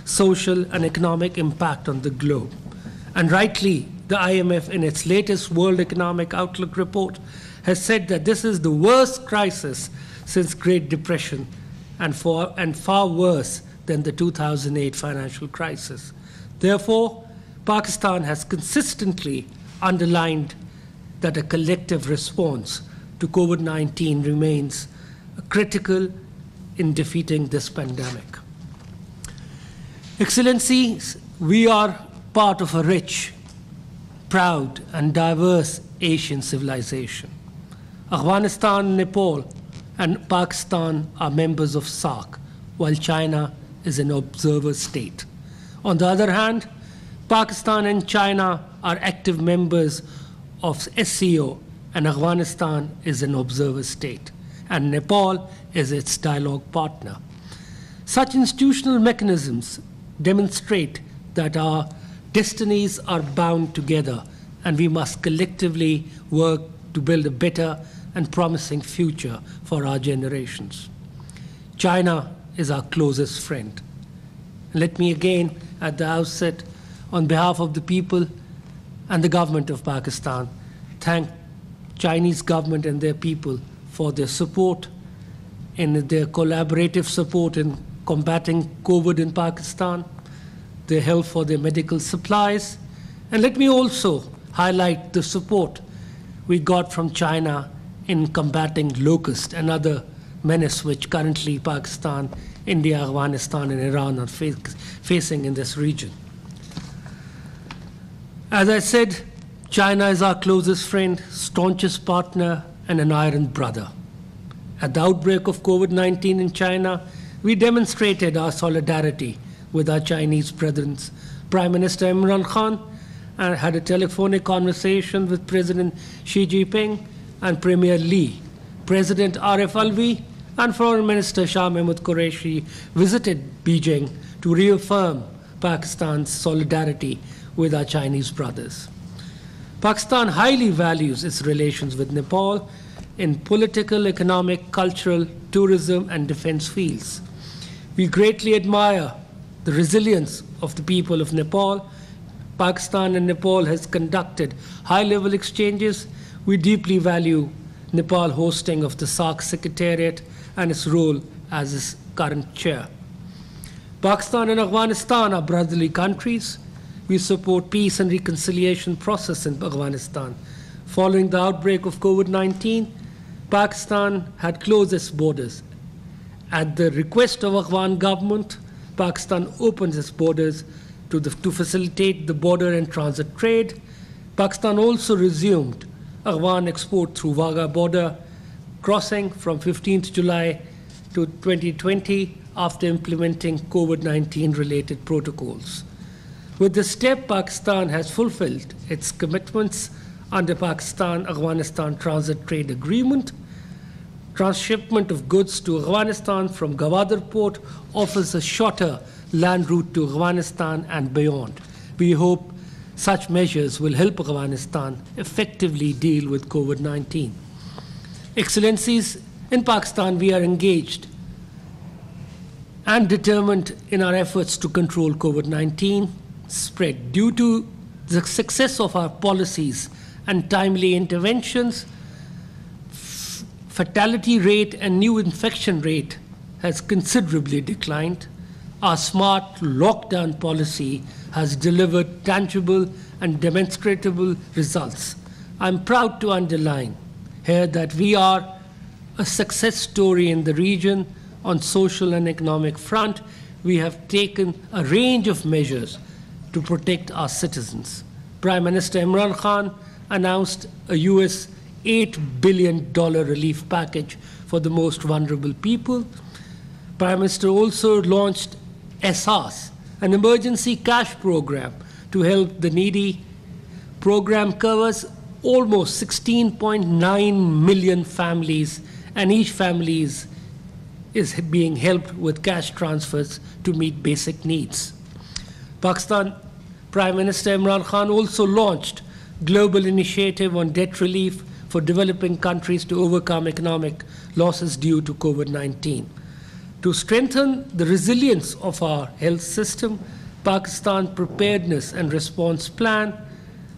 social and economic impact on the globe. And rightly, the IMF in its latest World Economic Outlook report has said that this is the worst crisis since Great Depression and far worse than the 2008 financial crisis. Therefore, Pakistan has consistently underlined that a collective response to COVID-19 remains critical in defeating this pandemic. Excellencies, we are part of a rich, proud, and diverse Asian civilization. Afghanistan, Nepal, and Pakistan are members of SAARC, while China is an observer state. On the other hand, Pakistan and China are active members of SCO, and Afghanistan is an observer state, and Nepal is its dialogue partner. Such institutional mechanisms demonstrate that our destinies are bound together, and we must collectively work to build a better and promising future for our generations. China is our closest friend. Let me again, at the outset, on behalf of the people and the government of Pakistan, thank Chinese government and their people for their support, in their collaborative support in combating COVID in Pakistan, their help for their medical supplies. And let me also highlight the support we got from China in combating locust, another menace which currently Pakistan, India, Afghanistan, and Iran are facing in this region. As I said, China is our closest friend, staunchest partner, and an iron brother. At the outbreak of COVID-19 in China, we demonstrated our solidarity with our Chinese brethren. Prime Minister Imran Khan had a telephonic conversation with President Xi Jinping and Premier Li. President Arif Alvi and Foreign Minister Shah Mahmood Qureshi visited Beijing to reaffirm Pakistan's solidarity with our Chinese brothers. Pakistan highly values its relations with Nepal in political, economic, cultural, tourism, and defense fields. We greatly admire the resilience of the people of Nepal. Pakistan and Nepal has conducted high-level exchanges. We deeply value Nepal hosting of the SAARC Secretariat and its role as its current chair. Pakistan and Afghanistan are brotherly countries. We support peace and reconciliation process in Afghanistan. Following the outbreak of COVID-19, Pakistan had closed its borders. At the request of Afghan government, Pakistan opened its borders to facilitate the border and transit trade. Pakistan also resumed Afghan export through Wagah border crossing from 15th July to 2020 after implementing COVID-19 related protocols. With this step, Pakistan has fulfilled its commitments under Pakistan-Afghanistan Transit Trade Agreement. Transshipment of goods to Afghanistan from Gwadar port offers a shorter land route to Afghanistan and beyond. We hope such measures will help Afghanistan effectively deal with COVID-19. Excellencies, in Pakistan we are engaged and determined in our efforts to control COVID-19 spread. Due to the success of our policies and timely interventions, fatality rate and new infection rate has considerably declined. Our smart lockdown policy has delivered tangible and demonstrable results. I'm proud to underline here that we are a success story in the region on social and economic front. We have taken a range of measures to protect our citizens. Prime Minister Imran Khan announced a US $8 billion relief package for the most vulnerable people. Prime Minister also launched EHSAS, an emergency cash program to help the needy. Program covers almost 16.9 million families, and each family is being helped with cash transfers to meet basic needs. Pakistan Prime Minister Imran Khan also launched Global Initiative on Debt Relief for developing countries to overcome economic losses due to COVID-19. To strengthen the resilience of our health system, Pakistan Preparedness and Response Plan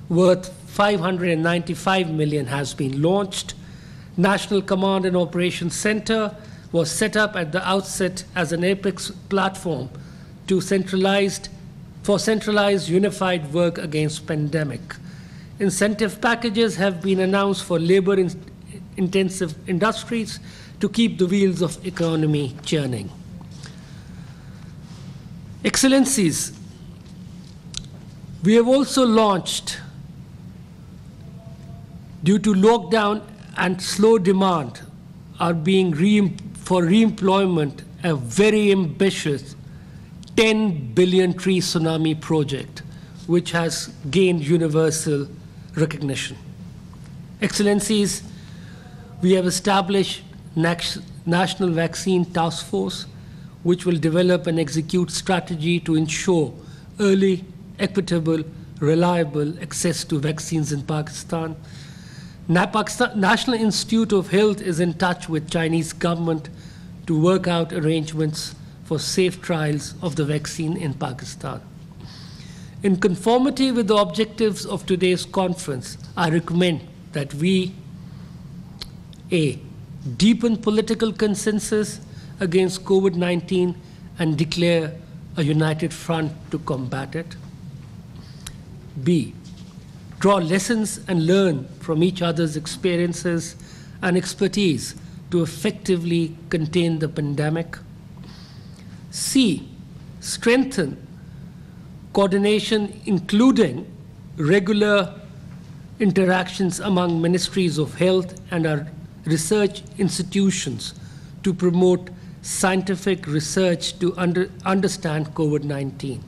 worth 595 million has been launched. National Command and Operations Center was set up at the outset as an apex platform for centralized unified work against pandemic. Incentive packages have been announced for labor-intensive industries to keep the wheels of economy churning. Excellencies, we have also launched, due to lockdown and slow demand, are being for reemployment, a very ambitious 10 billion tree tsunami project, which has gained universal recognition. Excellencies, we have established National Vaccine Task Force, which will develop and execute strategy to ensure early, equitable, reliable access to vaccines in Pakistan. National Institute of Health is in touch with Chinese government to work out arrangements for safe trials of the vaccine in Pakistan. In conformity with the objectives of today's conference, I recommend that we, A, deepen political consensus against COVID-19 and declare a united front to combat it. B, draw lessons and learn from each other's experiences and expertise to effectively contain the pandemic. C, strengthen coordination, including regular interactions among ministries of health and our research institutions to promote scientific research to understand COVID-19.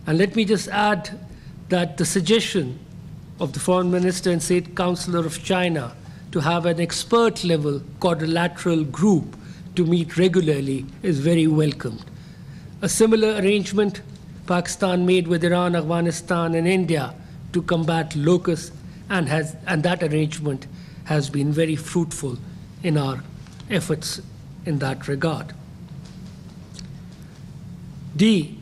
And let me just add that the suggestion of the Foreign Minister and State Councillor of China to have an expert-level quadrilateral group to meet regularly is very welcomed. A similar arrangement Pakistan made with Iran, Afghanistan, and India to combat locusts, and that arrangement has been very fruitful in our efforts in that regard. D,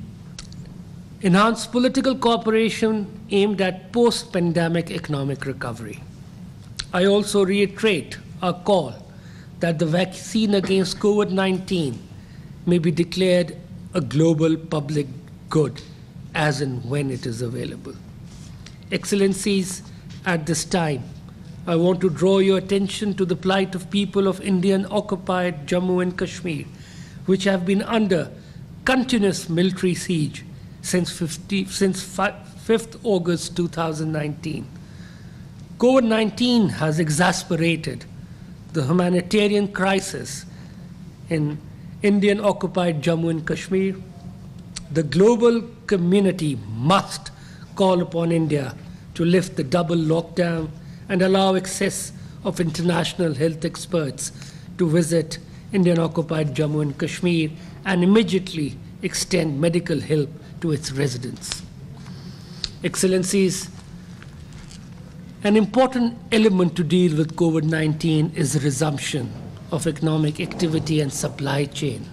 enhance political cooperation aimed at post-pandemic economic recovery. I also reiterate our call that the vaccine against COVID-19 may be declared a global public good as and when it is available. Excellencies, at this time, I want to draw your attention to the plight of people of Indian-occupied Jammu and Kashmir, which have been under continuous military siege since 5th August 2019. COVID-19 has exacerbated the humanitarian crisis in Indian-occupied Jammu and Kashmir. The global community must call upon India to lift the double lockdown and allow access of international health experts to visit Indian-occupied Jammu and Kashmir and immediately extend medical help to its residents. Excellencies, an important element to deal with COVID-19 is the resumption of economic activity and supply chain.